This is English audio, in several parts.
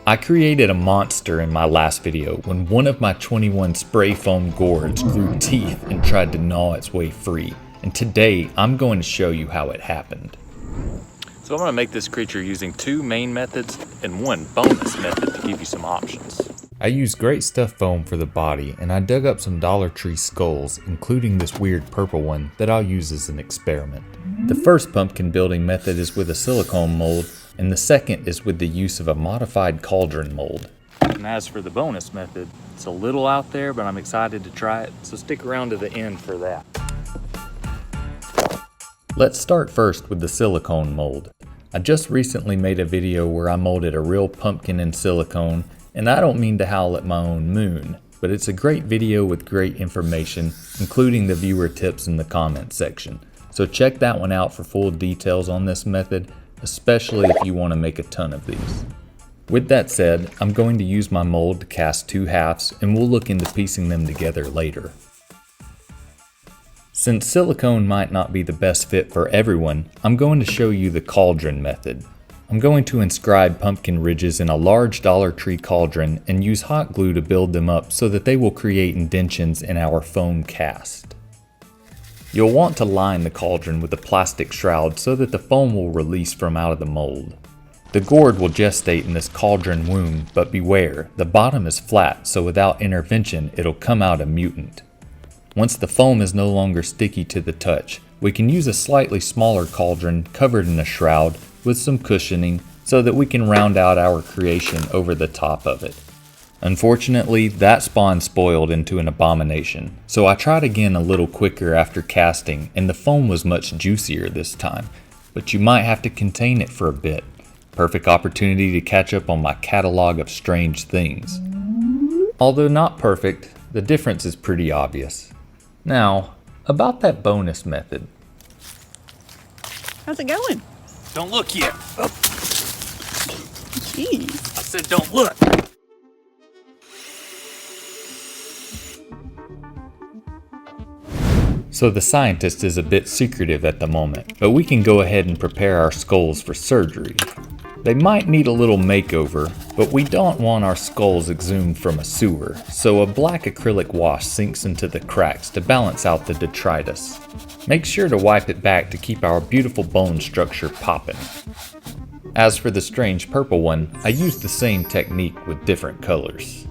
I created a monster in my last video when one of my 21 spray foam gourds grew teeth and tried to gnaw its way free. And today I'm going to show you how it happened. So I'm going to make this creature using 2 main methods and 1 bonus method to give you some options. I used great stuff foam for the body, and I dug up some Dollar Tree skulls, including this weird purple one that I'll use as an experiment. The first pumpkin building method is with a silicone mold, and the second is with the use of a modified cauldron mold. And as for the bonus method, it's a little out there, but I'm excited to try it, so stick around to the end for that. Let's start first with the silicone mold. I just recently made a video where I molded a real pumpkin in silicone, and I don't mean to howl at my own moon, but it's a great video with great information, including the viewer tips in the comment section. So check that one out for full details on this method, especially if you want to make a ton of these. With that said, I'm going to use my mold to cast 2 halves, and we'll look into piecing them together later. Since silicone might not be the best fit for everyone, I'm going to show you the cauldron method. I'm going to inscribe pumpkin ridges in a large Dollar Tree cauldron and use hot glue to build them up so that they will create indentions in our foam cast. You'll want to line the cauldron with a plastic shroud so that the foam will release from out of the mold. The gourd will gestate in this cauldron womb, but beware, the bottom is flat, so without intervention it'll come out a mutant. Once the foam is no longer sticky to the touch, we can use a slightly smaller cauldron covered in a shroud with some cushioning so that we can round out our creation over the top of it. Unfortunately, that spawn spoiled into an abomination, so I tried again a little quicker after casting, and the foam was much juicier this time, but you might have to contain it for a bit. Perfect opportunity to catch up on my catalog of strange things. Although not perfect, the difference is pretty obvious. Now, about that bonus method. How's it going? Don't look yet. Oh. Jeez. I said don't look. So the scientist is a bit secretive at the moment, but we can go ahead and prepare our skulls for surgery. They might need a little makeover, but we don't want our skulls exhumed from a sewer, so a black acrylic wash sinks into the cracks to balance out the detritus. Make sure to wipe it back to keep our beautiful bone structure popping. As for the strange purple one, I used the same technique with different colors.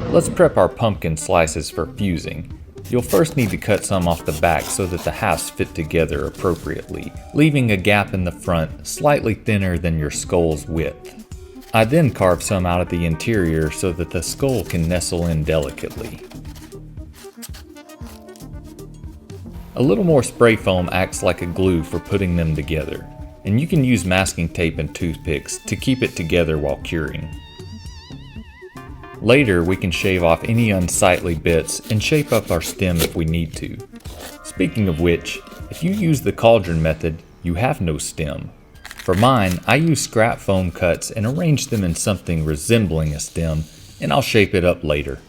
Let's prep our pumpkin slices for fusing. You'll first need to cut some off the back so that the halves fit together appropriately, leaving a gap in the front slightly thinner than your skull's width. I then carve some out of the interior so that the skull can nestle in delicately. A little more spray foam acts like a glue for putting them together, and you can use masking tape and toothpicks to keep it together while curing. Later, we can shave off any unsightly bits and shape up our stem if we need to. Speaking of which, if you use the cauldron method, you have no stem. For mine, I use scrap foam cuts and arrange them in something resembling a stem, and I'll shape it up later.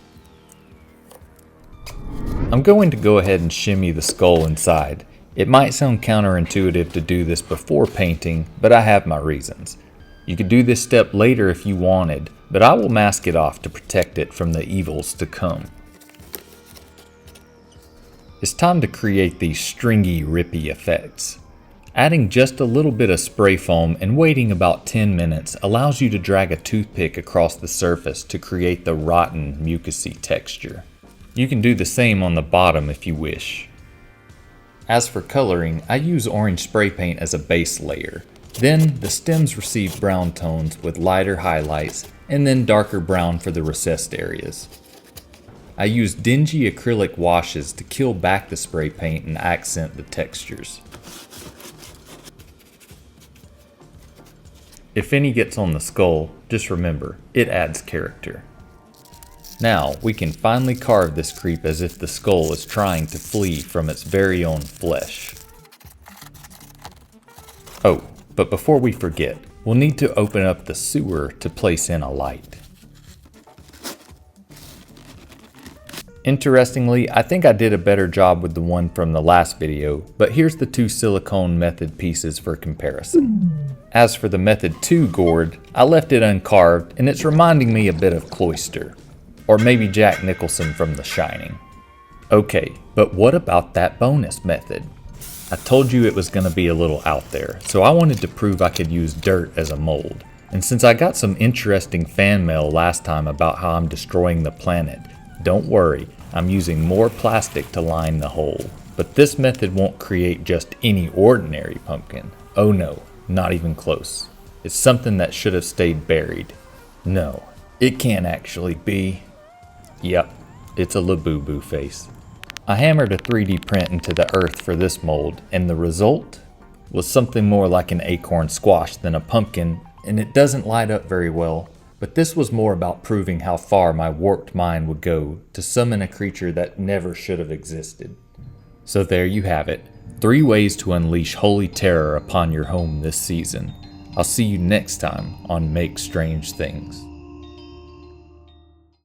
I'm going to go ahead and shimmy the skull inside. It might sound counterintuitive to do this before painting, but I have my reasons. You could do this step later if you wanted, but I will mask it off to protect it from the evils to come. It's time to create these stringy, rippy effects. Adding just a little bit of spray foam and waiting about 10 minutes allows you to drag a toothpick across the surface to create the rotten, mucousy texture. You can do the same on the bottom if you wish. As for coloring, I use orange spray paint as a base layer. Then the stems receive brown tones with lighter highlights and then darker brown for the recessed areas. I use dingy acrylic washes to kill back the spray paint and accent the textures. If any gets on the skull, just remember, it adds character. Now we can finally carve this creep as if the skull is trying to flee from its very own flesh. Oh, but before we forget, we'll need to open up the sewer to place in a light. Interestingly, I think I did a better job with the one from the last video, but here's the two silicone method pieces for comparison. As for the method 2 gourd, I left it uncarved and it's reminding me a bit of Cloister, or maybe Jack Nicholson from The Shining. Okay, but what about that bonus method? I told you it was going to be a little out there, so I wanted to prove I could use dirt as a mold. And since I got some interesting fan mail last time about how I'm destroying the planet, don't worry, I'm using more plastic to line the hole. But this method won't create just any ordinary pumpkin. Oh no, not even close. It's something that should have stayed buried. No, it can't actually be. Yep, it's a Labubu face. I hammered a 3D print into the earth for this mold, and the result was something more like an acorn squash than a pumpkin, and it doesn't light up very well. But this was more about proving how far my warped mind would go to summon a creature that never should have existed. So there you have it, 3 ways to unleash holy terror upon your home this season. I'll see you next time on Make Strange Things.